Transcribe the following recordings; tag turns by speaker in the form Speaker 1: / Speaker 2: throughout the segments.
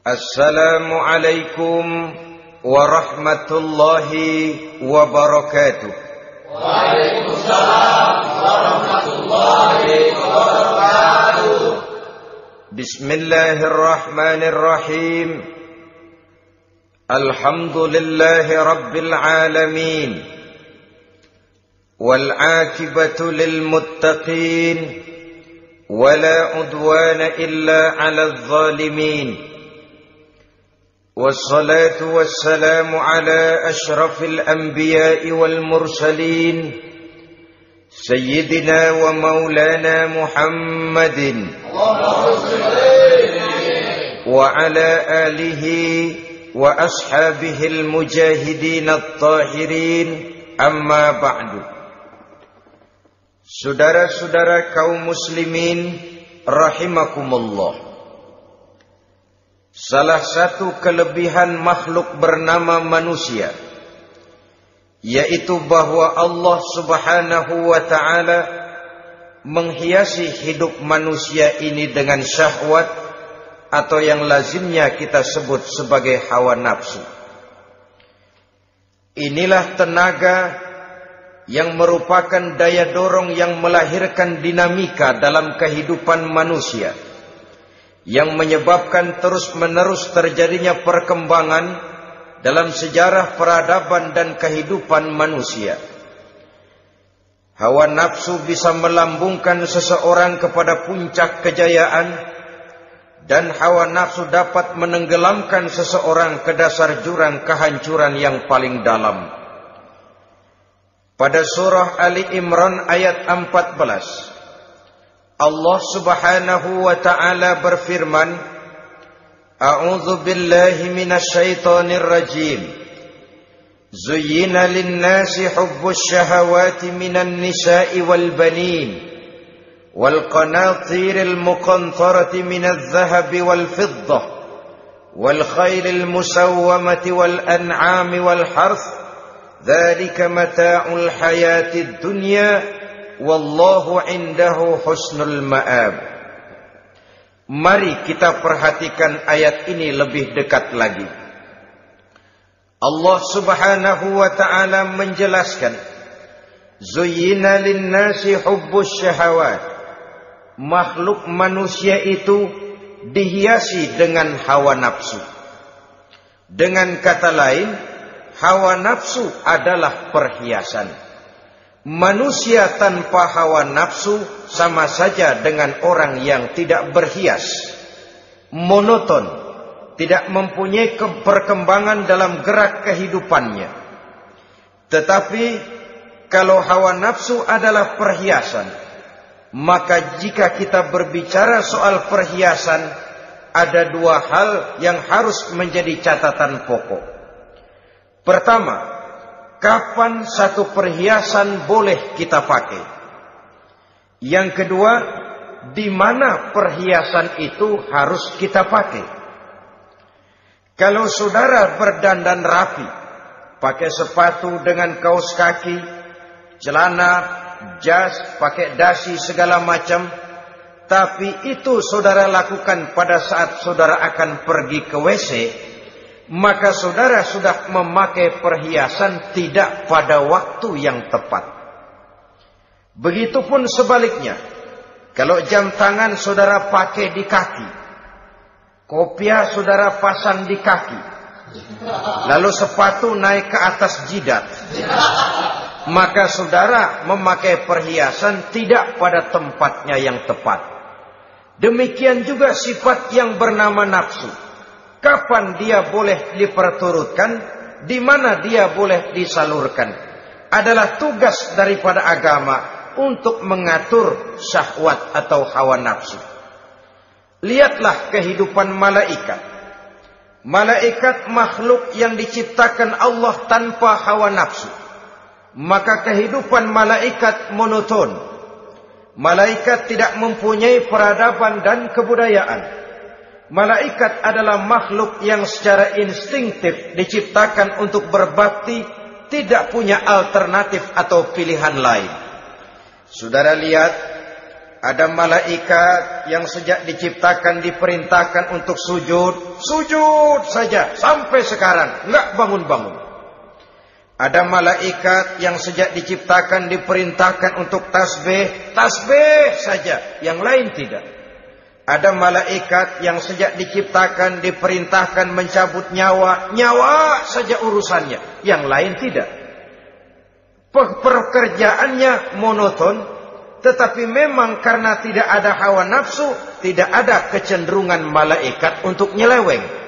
Speaker 1: Assalamualaikum warahmatullahi wabarakatuh.
Speaker 2: Waalaikumsalam warahmatullahi wabarakatuh.
Speaker 1: Bismillahirrahmanirrahim. Alhamdulillahi rabbil alamin. Wal aqibatu lil muttaqin. Wala udwana illa 'alal zalimin. والصلاة والسلام على أشرف الأنبياء والمرسلين سيدنا ومولانا محمد وعلى آله وأصحابه المجاهدين الطاهرين أما بعد. Saudara-saudara kaum muslimin rahimakumullah. Salah satu kelebihan makhluk bernama manusia, yaitu bahwa Allah subhanahu wa ta'ala menghiasi hidup manusia ini dengan syahwat atau yang lazimnya kita sebut sebagai hawa nafsu. Inilah tenaga yang merupakan daya dorong yang melahirkan dinamika dalam kehidupan manusia, yang menyebabkan terus-menerus terjadinya perkembangan dalam sejarah peradaban dan kehidupan manusia. Hawa nafsu bisa melambungkan seseorang kepada puncak kejayaan, dan hawa nafsu dapat menenggelamkan seseorang ke dasar jurang kehancuran yang paling dalam. Pada surah Ali Imran ayat 14, Allah subhanahu wa ta'ala berfirman, A'udzu billahi minasyaitonir rajim. Zuyyina lin-nasi hubbus syahawati minan nisa'i wal banin wal qanatiril muqantarati minadh dhahabi wal fiddah wal khaylil musawwamati wal an'ami wal harth. Dzalika mata'ul hayatid dunya. Wallahu indahu husnul ma'ab. Mari kita perhatikan ayat ini lebih dekat lagi. Allah subhanahu wa ta'ala menjelaskan, Zuyyina linnasi hubbus syahawat. Makhluk manusia itu dihiasi dengan hawa nafsu. Dengan kata lain, hawa nafsu adalah perhiasan. Manusia tanpa hawa nafsu sama saja dengan orang yang tidak berhias, monoton, tidak mempunyai perkembangan dalam gerak kehidupannya. Tetapi kalau hawa nafsu adalah perhiasan, maka jika kita berbicara soal perhiasan, ada dua hal yang harus menjadi catatan pokok. Pertama, kapan satu perhiasan boleh kita pakai? Yang kedua, di mana perhiasan itu harus kita pakai? Kalau saudara berdandan rapi, pakai sepatu dengan kaos kaki, celana, jas, pakai dasi segala macam, tapi itu saudara lakukan pada saat saudara akan pergi ke WC, maka saudara sudah memakai perhiasan tidak pada waktu yang tepat. Begitupun sebaliknya, kalau jam tangan saudara pakai di kaki, kopiah saudara pasang di kaki, lalu sepatu naik ke atas jidat, maka saudara memakai perhiasan tidak pada tempatnya yang tepat. Demikian juga sifat yang bernama nafsu. kapan dia boleh diperturutkan, di mana dia boleh disalurkan. Adalah tugas daripada agama untuk mengatur syahwat atau hawa nafsu. Lihatlah kehidupan malaikat. Malaikat makhluk yang diciptakan Allah tanpa hawa nafsu. Maka kehidupan malaikat monoton. Malaikat tidak mempunyai peradaban dan kebudayaan. Malaikat adalah makhluk yang secara instinktif diciptakan untuk berbakti, tidak punya alternatif atau pilihan lain. Saudara lihat, ada malaikat yang sejak diciptakan diperintahkan untuk sujud, sujud saja sampai sekarang, enggak bangun-bangun. Ada malaikat yang sejak diciptakan diperintahkan untuk tasbih, tasbih saja, yang lain tidak. Ada malaikat yang sejak diciptakan diperintahkan mencabut nyawa, nyawa saja urusannya, yang lain tidak. Pekerjaannya monoton, tetapi memang karena tidak ada hawa nafsu, tidak ada kecenderungan malaikat untuk nyeleweng.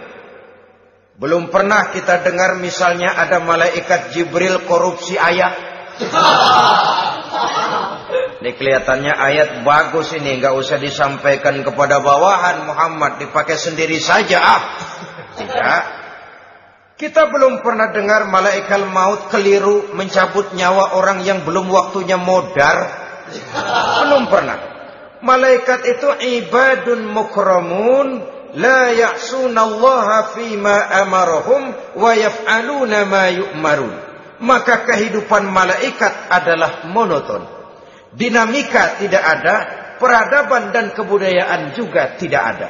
Speaker 1: Belum pernah kita dengar misalnya ada malaikat Jibril korupsi ayat. Ini kelihatannya ayat bagus ini, nggak usah disampaikan kepada bawahan Muhammad, dipakai sendiri saja. Tidak. Kita belum pernah dengar malaikat maut keliru mencabut nyawa orang yang belum waktunya modar. Belum pernah. Malaikat itu ibadun mukramun, la ya'sunallaha fima amarahum wa yaf'aluna ma yu'marun. Maka kehidupan malaikat adalah monoton. Dinamika tidak ada, peradaban dan kebudayaan juga tidak ada.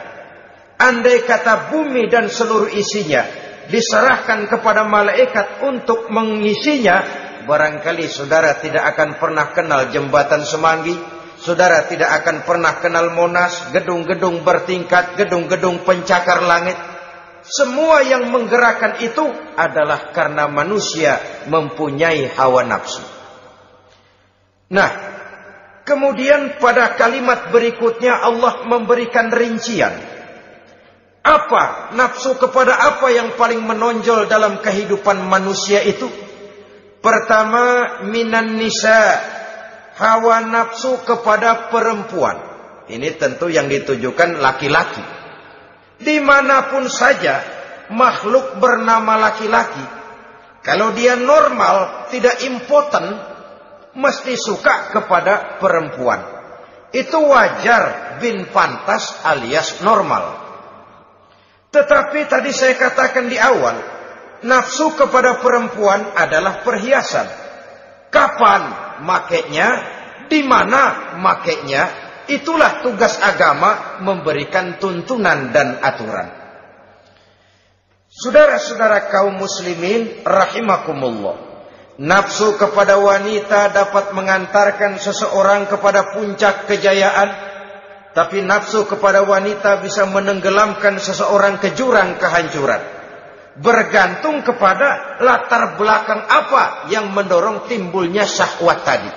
Speaker 1: Andai kata bumi dan seluruh isinya diserahkan kepada malaikat untuk mengisinya, barangkali saudara tidak akan pernah kenal jembatan Semanggi, saudara tidak akan pernah kenal Monas, gedung-gedung bertingkat, gedung-gedung pencakar langit. Semua yang menggerakkan itu adalah karena manusia mempunyai hawa nafsu. Nah, kemudian pada kalimat berikutnya Allah memberikan rincian. Apa nafsu kepada apa yang paling menonjol dalam kehidupan manusia itu? Pertama, minan nisa, hawa nafsu kepada perempuan. Ini tentu yang ditujukan laki-laki. Dimanapun saja makhluk bernama laki-laki, kalau dia normal, tidak impoten, mesti suka kepada perempuan. Itu wajar, bin pantas alias normal. Tetapi tadi saya katakan di awal, nafsu kepada perempuan adalah perhiasan. Kapan makainya, di mana makainya, itulah tugas agama memberikan tuntunan dan aturan. Saudara-saudara kaum muslimin rahimakumullah, nafsu kepada wanita dapat mengantarkan seseorang kepada puncak kejayaan, tapi nafsu kepada wanita bisa menenggelamkan seseorang ke jurang kehancuran. Bergantung kepada latar belakang apa yang mendorong timbulnya syahwat tadi.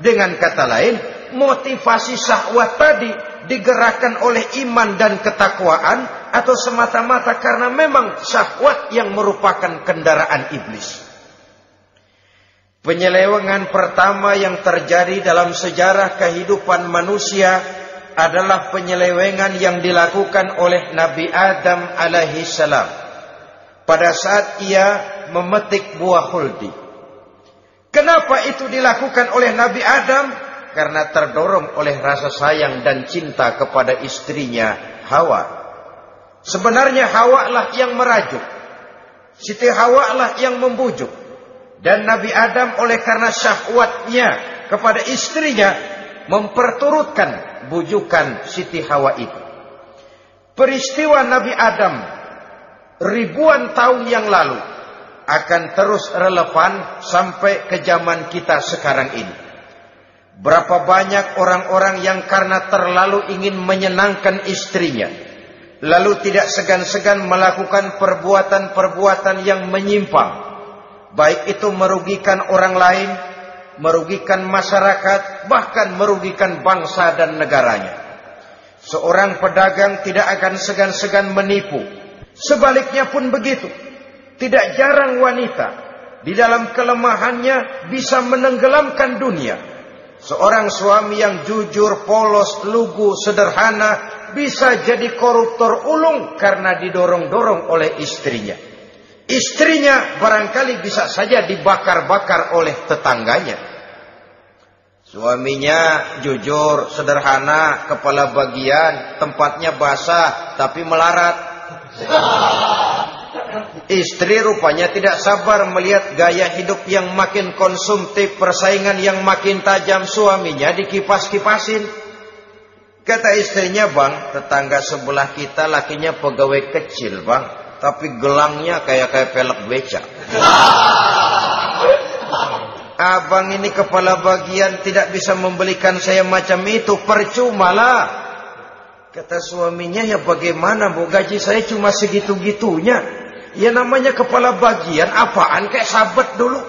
Speaker 1: Dengan kata lain, motivasi syahwat tadi digerakkan oleh iman dan ketakwaan, atau semata-mata karena memang syahwat yang merupakan kendaraan iblis. Penyelewengan pertama yang terjadi dalam sejarah kehidupan manusia adalah penyelewengan yang dilakukan oleh Nabi Adam alaihi salam pada saat ia memetik buah khuldi. Kenapa itu dilakukan oleh Nabi Adam? Karena terdorong oleh rasa sayang dan cinta kepada istrinya Hawa. Sebenarnya Hawa lah yang merajuk, Siti Hawa lah yang membujuk. Dan Nabi Adam oleh karena syahwatnya kepada istrinya memperturutkan bujukan Siti Hawa itu. Peristiwa Nabi Adam ribuan tahun yang lalu akan terus relevan sampai ke zaman kita sekarang ini. Berapa banyak orang-orang yang karena terlalu ingin menyenangkan istrinya, lalu tidak segan-segan melakukan perbuatan-perbuatan yang menyimpang, baik itu merugikan orang lain, merugikan masyarakat, bahkan merugikan bangsa dan negaranya. Seorang pedagang tidak akan segan-segan menipu, Sebaliknya pun begitu. Tidak jarang wanita di dalam kelemahannya bisa menenggelamkan dunia. Seorang suami yang jujur, polos, lugu, sederhana bisa jadi koruptor ulung karena didorong-dorong oleh istrinya. Istrinya barangkali bisa saja dibakar-bakar oleh tetangganya. Suaminya jujur, sederhana, kepala bagian, tempatnya basah tapi melarat. Istri rupanya tidak sabar melihat gaya hidup yang makin konsumtif, persaingan yang makin tajam, suaminya dikipas-kipasin. Kata istrinya, "Bang, tetangga sebelah kita lakinya pegawai kecil, Bang, tapi gelangnya kayak pelek beca. Abang ini kepala bagian tidak bisa membelikan saya macam itu, percuma lah." Kata suaminya, "Ya bagaimana, Bu, gaji saya cuma segitu-gitunya. Ya namanya kepala bagian, apaan kayak sabet dulu."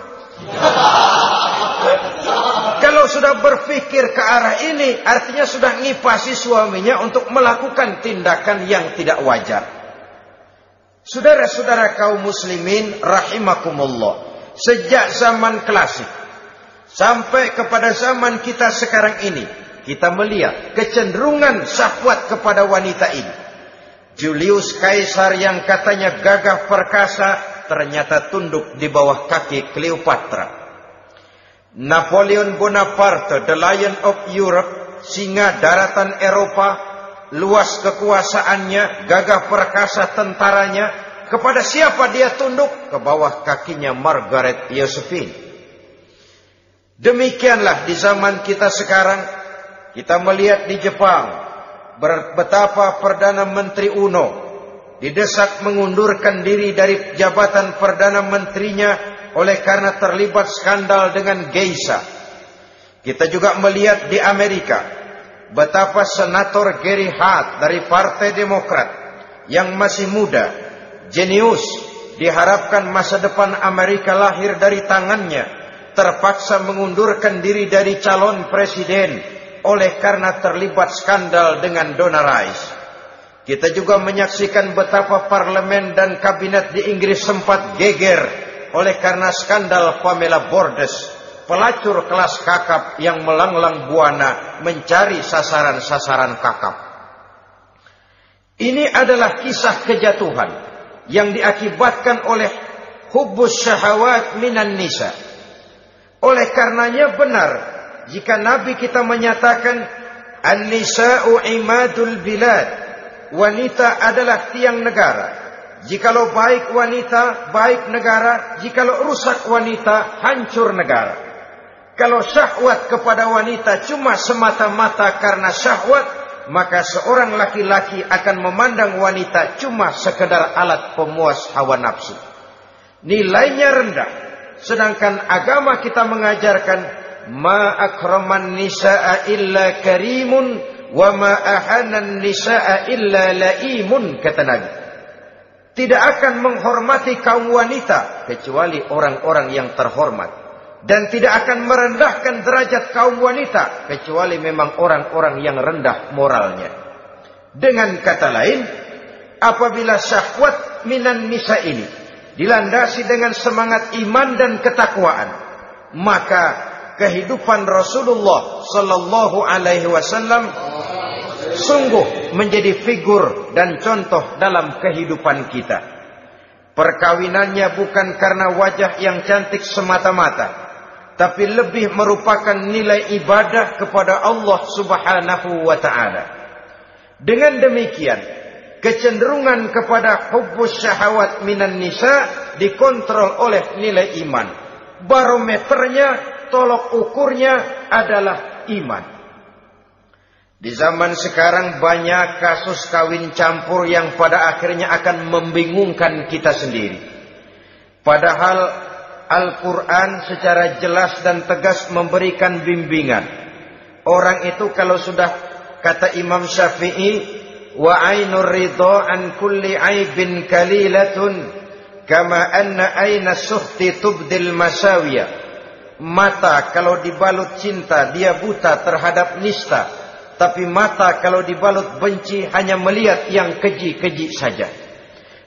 Speaker 1: Kalau sudah berpikir ke arah ini, artinya sudah ngipasi suaminya untuk melakukan tindakan yang tidak wajar. Saudara-saudara kaum muslimin rahimakumullah, sejak zaman klasik sampai kepada zaman kita sekarang ini, kita melihat kecenderungan syahwat kepada wanita ini. Julius Kaisar yang katanya gagah perkasa ternyata tunduk di bawah kaki Cleopatra. Napoleon Bonaparte, the Lion of Europe, singa daratan Eropa, luas kekuasaannya, gagah perkasa tentaranya, kepada siapa dia tunduk? Ke bawah kakinya Margaret Josephine. Demikianlah di zaman kita sekarang, kita melihat di Jepang betapa Perdana Menteri Uno didesak mengundurkan diri dari jabatan Perdana Menterinya oleh karena terlibat skandal dengan geisha. Kita juga melihat di Amerika betapa Senator Gary Hart dari Partai Demokrat yang masih muda, jenius, diharapkan masa depan Amerika lahir dari tangannya, terpaksa mengundurkan diri dari calon presiden oleh karena terlibat skandal dengan Donna Rice. Kita juga menyaksikan betapa parlemen dan kabinet di Inggris sempat geger oleh karena skandal Pamela Bordes, pelacur kelas kakap yang melanglang buana mencari sasaran-sasaran kakap. Ini adalah kisah kejatuhan yang diakibatkan oleh hubbus syahawat minan nisa. Oleh karenanya benar jika Nabi kita menyatakan an-nisa'u imadul bilad, wanita adalah tiang negara. Jikalau baik wanita, baik negara. Jikalau rusak wanita, hancur negara. Kalau syahwat kepada wanita cuma semata-mata karena syahwat, maka seorang laki-laki akan memandang wanita cuma sekedar alat pemuas hawa nafsu. Nilainya rendah. Sedangkan agama kita mengajarkan ma akraman nisaa illa karimun wa ma ahanan nisaa illa laimun, kata Nabi. Tidak akan menghormati kaum wanita kecuali orang-orang yang terhormat, dan tidak akan merendahkan derajat kaum wanita kecuali memang orang-orang yang rendah moralnya. Dengan kata lain, apabila syahwat minan nisa ini dilandasi dengan semangat iman dan ketakwaan, maka kehidupan Rasulullah sallallahu alaihi wasallam sungguh menjadi figur dan contoh dalam kehidupan kita. Perkawinannya bukan karena wajah yang cantik semata-mata, tapi lebih merupakan nilai ibadah kepada Allah Subhanahu wa taala. Dengan demikian, kecenderungan kepada hubbus syahawat minan nisa dikontrol oleh nilai iman. Barometernya, tolok ukurnya adalah iman. Di zaman sekarang banyak kasus kawin campur yang pada akhirnya akan membingungkan kita sendiri. Padahal Al-Quran secara jelas dan tegas memberikan bimbingan. Orang itu kalau sudah, kata Imam Syafi'i, wa ainur ridha an kulli aibin kalilatun kama anna aina suhti tubdil masawiyah. Mata kalau dibalut cinta dia buta terhadap nista, tapi mata kalau dibalut benci hanya melihat yang keji-keji saja.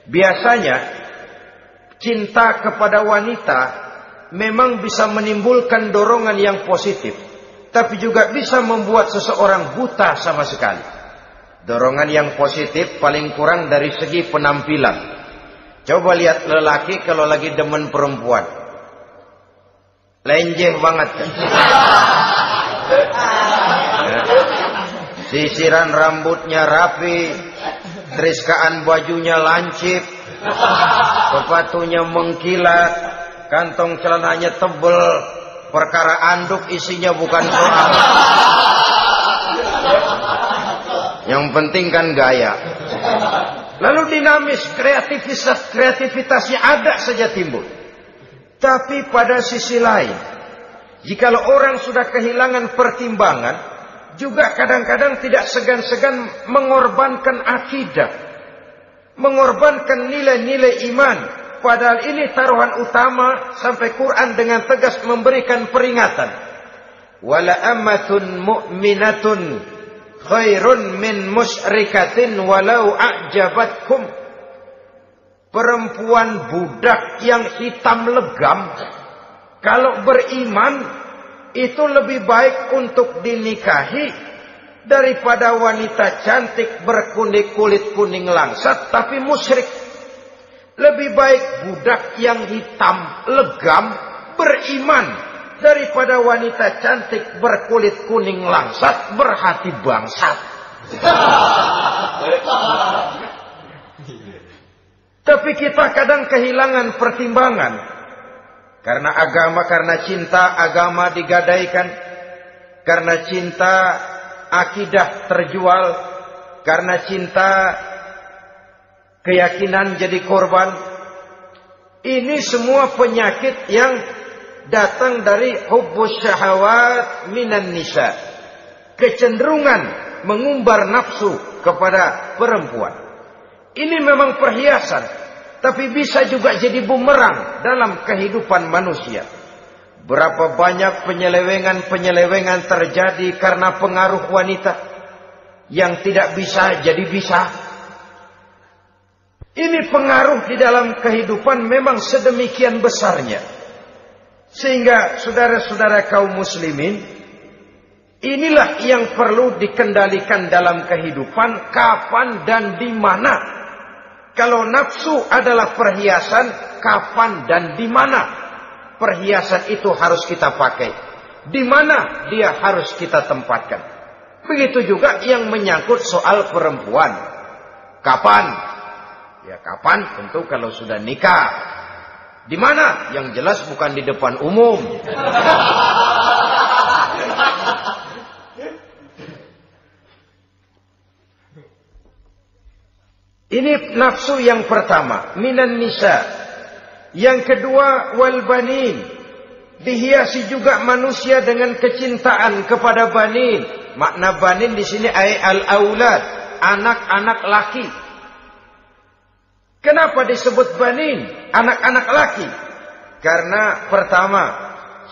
Speaker 1: Biasanya cinta kepada wanita memang bisa menimbulkan dorongan yang positif, tapi juga bisa membuat seseorang buta sama sekali. Dorongan yang positif paling kurang dari segi penampilan. Coba lihat lelaki kalau lagi demen perempuan, lenjeh banget kan? Sisiran rambutnya rapi, teriskaan bajunya lancip, sepatunya mengkilat, kantong celananya tebel, perkara anduk isinya bukan soal. Yang penting kan gaya. Lalu dinamis, kreativitasnya ada saja timbul. Tapi pada sisi lain, jikalau orang sudah kehilangan pertimbangan, juga kadang-kadang tidak segan-segan mengorbankan akidah, mengorbankan nilai-nilai iman. Padahal ini taruhan utama, sampai Quran dengan tegas memberikan peringatan. Wala ammatun mu'minatun khairun min musyrikatin walau a'jabatkum. Perempuan budak yang hitam legam, kalau beriman, itu lebih baik untuk dinikahi daripada wanita cantik berkulit kuning langsat tapi musyrik. Lebih baik budak yang hitam legam beriman daripada wanita cantik berkulit kuning langsat berhati bangsat. Tapi kita kadang kehilangan pertimbangan. Karena agama, karena cinta agama digadaikan. Karena cinta akidah terjual. Karena cinta keyakinan jadi korban. Ini semua penyakit yang datang dari hubbus syahawat minan nisa. Kecenderungan mengumbar nafsu kepada perempuan. Ini memang perhiasan, tapi bisa juga jadi bumerang dalam kehidupan manusia. Berapa banyak penyelewengan terjadi karena pengaruh wanita. Yang tidak bisa jadi bisa. Ini pengaruh di dalam kehidupan memang sedemikian besarnya. Sehingga saudara-saudara kaum muslimin, inilah yang perlu dikendalikan dalam kehidupan, kapan dan di mana. Kalau nafsu adalah perhiasan, kapan dan di mana perhiasan itu harus kita pakai? Di mana dia harus kita tempatkan? Begitu juga yang menyangkut soal perempuan. Kapan? Ya kapan? Tentu kalau sudah nikah. Di mana? Yang jelas bukan di depan umum. Ini nafsu yang pertama, minan nisa. Yang kedua, wal banin. Dihiasi juga manusia dengan kecintaan kepada banin. Makna banin di sini ay al-aulad, anak-anak laki. Kenapa disebut banin, anak-anak laki? Karena pertama,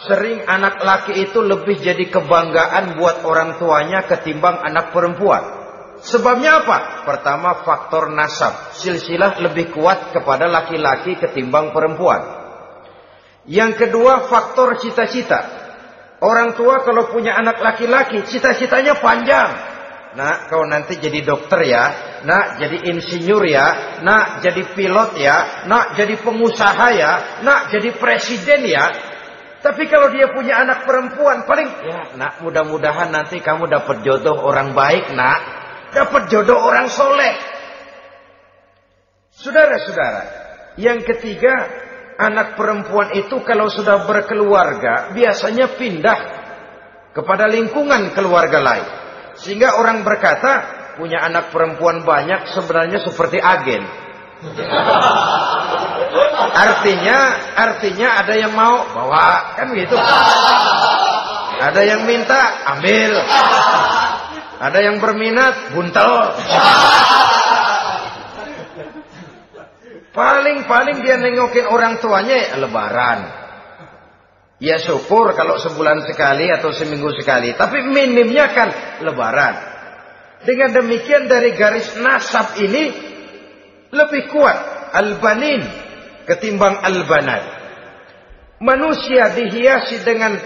Speaker 1: sering anak laki itu lebih jadi kebanggaan buat orang tuanya ketimbang anak perempuan. Sebabnya apa? Pertama, faktor nasab. Silsilah lebih kuat kepada laki-laki ketimbang perempuan. Yang kedua, faktor cita-cita. Orang tua kalau punya anak laki-laki, cita-citanya panjang. Nak, kau nanti jadi dokter ya. Nak, jadi insinyur ya. Nak, jadi pilot ya. Nak, jadi pengusaha ya. Nak, jadi presiden ya. Tapi kalau dia punya anak perempuan, paling, ya nak, mudah-mudahan nanti kamu dapat jodoh orang baik nak. Dapat jodoh orang soleh. Saudara-saudara, yang ketiga, anak perempuan itu kalau sudah berkeluarga, biasanya pindah kepada lingkungan keluarga lain. Sehingga orang berkata, punya anak perempuan banyak sebenarnya seperti agen. Artinya ada yang mau bawa, kan gitu. Ada yang minta, ambil. Ada yang berminat, buntel. Paling dia nengokin orang tuanya ya lebaran. Ya syukur kalau sebulan sekali atau seminggu sekali. Tapi minimnya kan lebaran. Dengan demikian dari garis nasab ini lebih kuat al-banin ketimbang al-banat. Manusia dihiasi dengan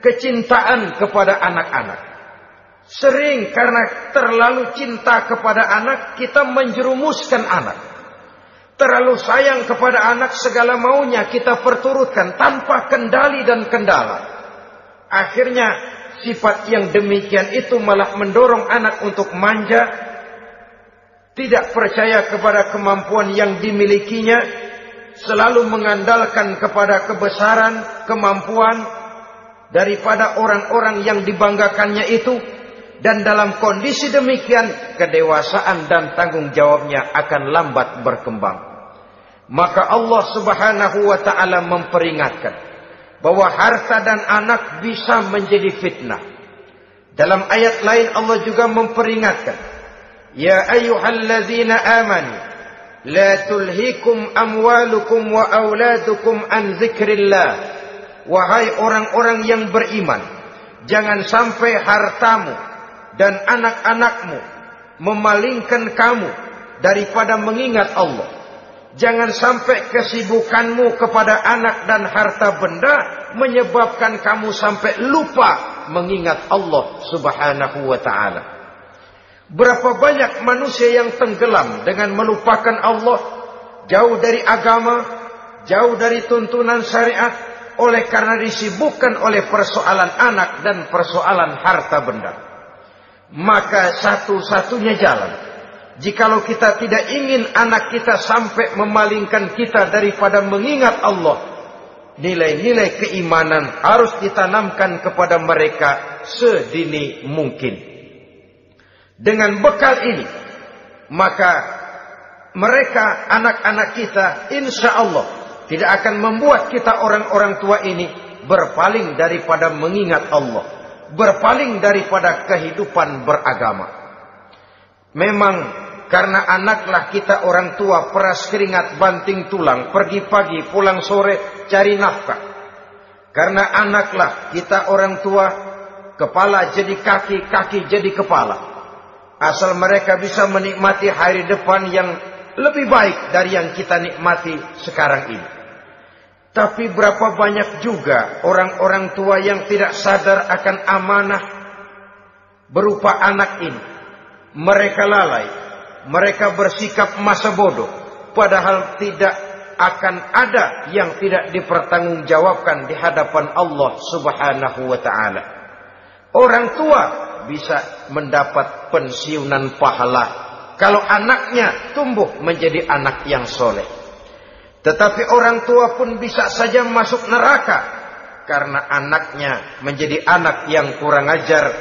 Speaker 1: kecintaan kepada anak-anak. Sering karena terlalu cinta kepada anak, kita menjerumuskan anak. Terlalu sayang kepada anak, segala maunya kita perturutkan tanpa kendali dan kendala. Akhirnya sifat yang demikian itu malah mendorong anak untuk manja, tidak percaya kepada kemampuan yang dimilikinya, selalu mengandalkan kepada kebesaran, kemampuan daripada orang-orang yang dibanggakannya itu. Dan dalam kondisi demikian, kedewasaan dan tanggung jawabnya akan lambat berkembang. Maka Allah Subhanahu wa ta'ala memperingatkan bahwa harta dan anak bisa menjadi fitnah. Dalam ayat lain Allah juga memperingatkan, ya ayyuhalladzina amanu la tulhikum amwalukum wa auladukum an dzikrillah. Wahai orang-orang yang beriman, jangan sampai hartamu dan anak-anakmu memalingkan kamu daripada mengingat Allah. Jangan sampai kesibukanmu kepada anak dan harta benda menyebabkan kamu sampai lupa mengingat Allah Subhanahu wa ta'ala. Berapa banyak manusia yang tenggelam dengan melupakan Allah, jauh dari agama, jauh dari tuntunan syariat, oleh karena disibukkan oleh persoalan anak dan persoalan harta benda. Maka satu-satunya jalan, jikalau kita tidak ingin anak kita sampai memalingkan kita daripada mengingat Allah, nilai-nilai keimanan harus ditanamkan kepada mereka sedini mungkin. Dengan bekal ini, maka mereka, anak-anak kita, insya Allah tidak akan membuat kita orang-orang tua ini berpaling daripada mengingat Allah, berpaling daripada kehidupan beragama. Memang karena anaklah kita orang tua peras keringat banting tulang, pergi pagi pulang sore cari nafkah. Karena anaklah kita orang tua, kepala jadi kaki, kaki jadi kepala. Asal mereka bisa menikmati hari depan yang lebih baik dari yang kita nikmati sekarang ini. Tapi berapa banyak juga orang-orang tua yang tidak sadar akan amanah berupa anak ini. Mereka lalai, mereka bersikap masa bodoh, padahal tidak akan ada yang tidak dipertanggungjawabkan di hadapan Allah Subhanahu wa ta'ala. Orang tua bisa mendapat pensiunan pahala kalau anaknya tumbuh menjadi anak yang soleh. Tetapi orang tua pun bisa saja masuk neraka karena anaknya menjadi anak yang kurang ajar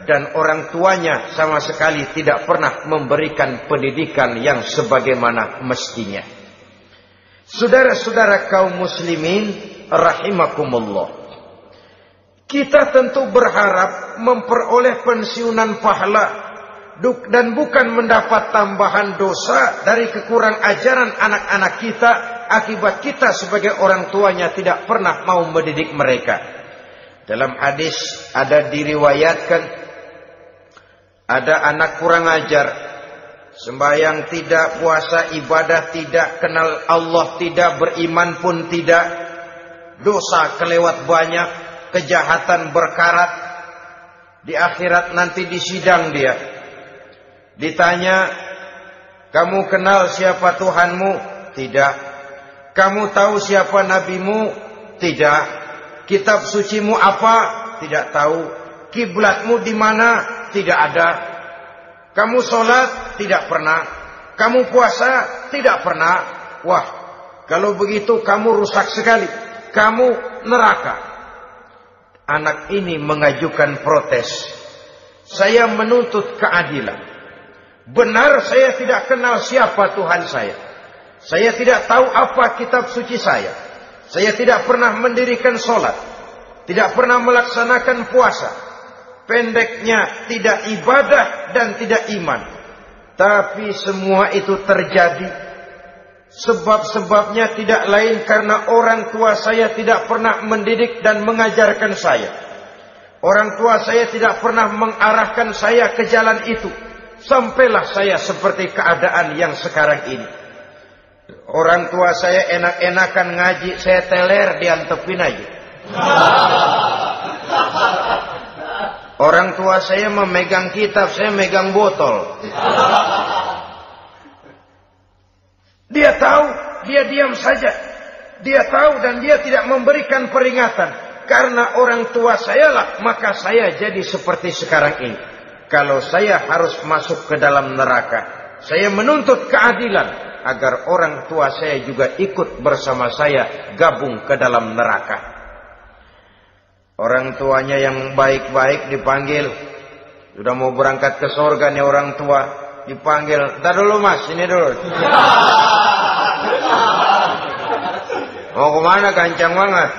Speaker 1: dan orang tuanya sama sekali tidak pernah memberikan pendidikan yang sebagaimana mestinya. Saudara-saudara kaum muslimin rahimakumullah, kita tentu berharap memperoleh pensiunan pahala dan bukan mendapat tambahan dosa dari kekurang ajaran anak-anak kita akibat kita sebagai orang tuanya tidak pernah mau mendidik mereka. Dalam hadis ada diriwayatkan, ada anak kurang ajar, sembahyang tidak, puasa ibadah tidak, kenal Allah tidak, beriman pun tidak, dosa kelewat banyak, kejahatan berkarat. Di akhirat nanti disidang dia, ditanya, kamu kenal siapa Tuhanmu? Tidak. Kamu tahu siapa nabimu? Tidak. Kitab sucimu apa? Tidak tahu. Kiblatmu di mana? Tidak ada. Kamu sholat? Tidak pernah. Kamu puasa? Tidak pernah. Wah, kalau begitu kamu rusak sekali. Kamu neraka. Anak ini mengajukan protes. Saya menuntut keadilan. Benar saya tidak kenal siapa Tuhan saya. Saya tidak tahu apa kitab suci saya. Saya tidak pernah mendirikan sholat. Tidak pernah melaksanakan puasa. Pendeknya tidak ibadah dan tidak iman. Tapi semua itu terjadi. Sebab-sebabnya tidak lain karena orang tua saya tidak pernah mendidik dan mengajarkan saya. Orang tua saya tidak pernah mengarahkan saya ke jalan itu. Sampailah saya seperti keadaan yang sekarang ini. Orang tua saya enak-enakan ngaji, saya teler diantepin aja. Orang tua saya memegang kitab, saya megang botol. Dia tahu, dia diam saja. Dia tahu dan dia tidak memberikan peringatan. Karena orang tua saya lah, maka saya jadi seperti sekarang ini. Kalau saya harus masuk ke dalam neraka, saya menuntut keadilan agar orang tua saya juga ikut bersama saya gabung ke dalam neraka. Orang tuanya yang baik-baik dipanggil. Sudah mau berangkat ke surga nih orang tua. Dipanggil. Ntar dulu mas, ini dulu. Mau kemana, gancang banget?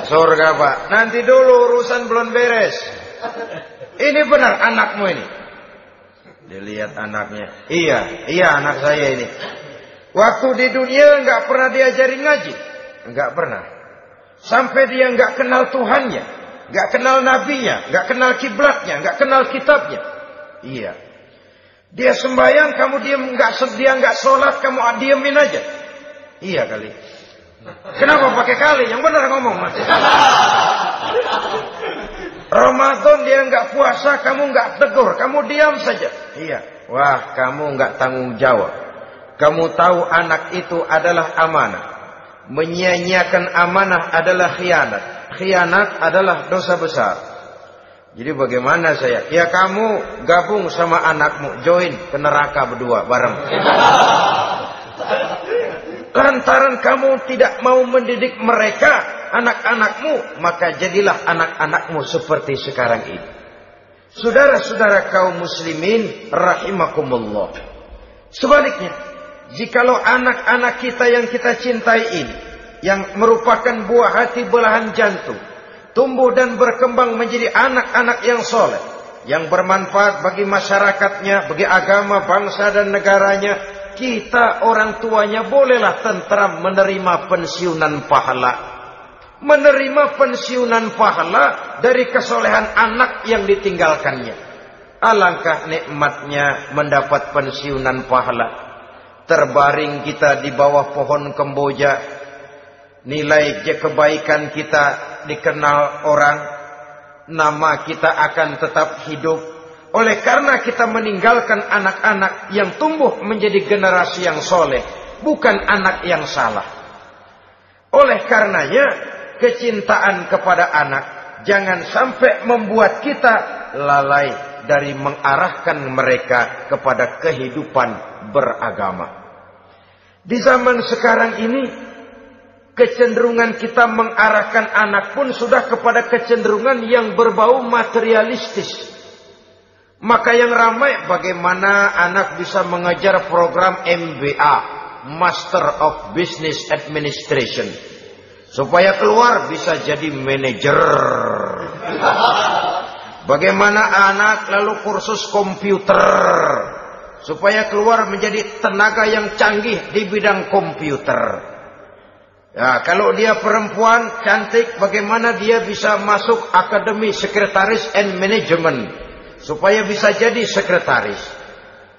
Speaker 1: Surga pak. Nanti dulu, urusan belum beres. Ini benar anakmu ini. Dilihat anaknya. Iya anak saya ini. Waktu di dunia nggak pernah diajari ngaji. Enggak pernah. Sampai dia enggak kenal Tuhannya, enggak kenal nabinya, enggak kenal kiblatnya, enggak kenal kitabnya. Iya. Dia sembahyang, kamu diam, dia enggak sholat, kamu diemin aja. Iya kali. Kenapa pakai kali? Yang benar ngomong mas. Ramadan dia enggak puasa, kamu enggak tegur, kamu diam saja. Iya. Wah, kamu enggak tanggung jawab. Kamu tahu anak itu adalah amanah. Menyia-nyiakan amanah adalah khianat. Khianat adalah dosa besar. Jadi bagaimana saya? Ya kamu gabung sama anakmu, join ke neraka berdua bareng. Lantaran kamu tidak mau mendidik mereka, anak-anakmu, maka jadilah anak-anakmu seperti sekarang ini. Saudara-saudara kaum muslimin rahimakumullah. Sebaliknya, jikalau anak-anak kita yang kita cintai ini, yang merupakan buah hati belahan jantung, tumbuh dan berkembang menjadi anak-anak yang soleh, yang bermanfaat bagi masyarakatnya, bagi agama, bangsa dan negaranya, kita orang tuanya bolehlah tentram menerima pensiunan pahala. Menerima pensiunan pahala dari kesolehan anak yang ditinggalkannya. Alangkah nikmatnya mendapat pensiunan pahala. Terbaring kita di bawah pohon kemboja, nilai kebaikan kita dikenal orang, nama kita akan tetap hidup. Oleh karena kita meninggalkan anak-anak yang tumbuh menjadi generasi yang soleh, bukan anak yang salah. Oleh karenanya, kecintaan kepada anak jangan sampai membuat kita lalai dari mengarahkan mereka kepada kehidupan beragama. Di zaman sekarang ini, kecenderungan kita mengarahkan anak pun sudah kepada kecenderungan yang berbau materialistis. Maka yang ramai bagaimana anak bisa mengejar program MBA, Master of Business Administration, supaya keluar bisa jadi manajer. Bagaimana anak lalu kursus komputer, supaya keluar menjadi tenaga yang canggih di bidang komputer. Ya, kalau dia perempuan cantik, bagaimana dia bisa masuk akademi sekretaris and management, supaya bisa jadi sekretaris.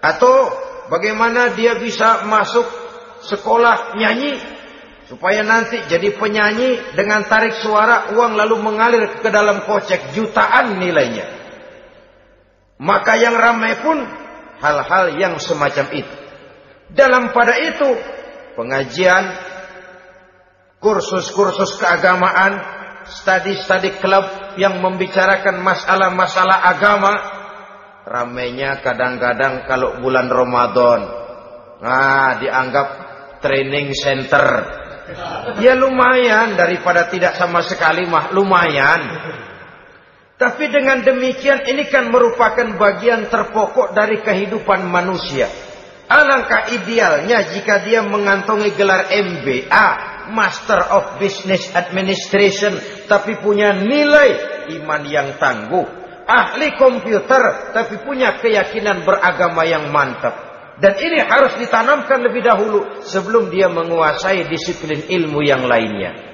Speaker 1: Atau bagaimana dia bisa masuk sekolah nyanyi, supaya nanti jadi penyanyi dengan tarik suara, uang lalu mengalir ke dalam kocek jutaan nilainya. Maka yang ramai pun hal-hal yang semacam itu. Dalam pada itu, pengajian, kursus-kursus keagamaan, studi-studi klub yang membicarakan masalah-masalah agama, ramainya kadang-kadang kalau bulan Ramadan, dianggap training center. Ya lumayan, daripada tidak sama sekali mah lumayan. Tapi dengan demikian ini kan merupakan bagian terpokok dari kehidupan manusia. Alangkah idealnya jika dia mengantongi gelar MBA, Master of Business Administration, tapi punya nilai iman yang tangguh, ahli komputer, tapi punya keyakinan beragama yang mantap. Dan ini harus ditanamkan lebih dahulu sebelum dia menguasai disiplin ilmu yang lainnya.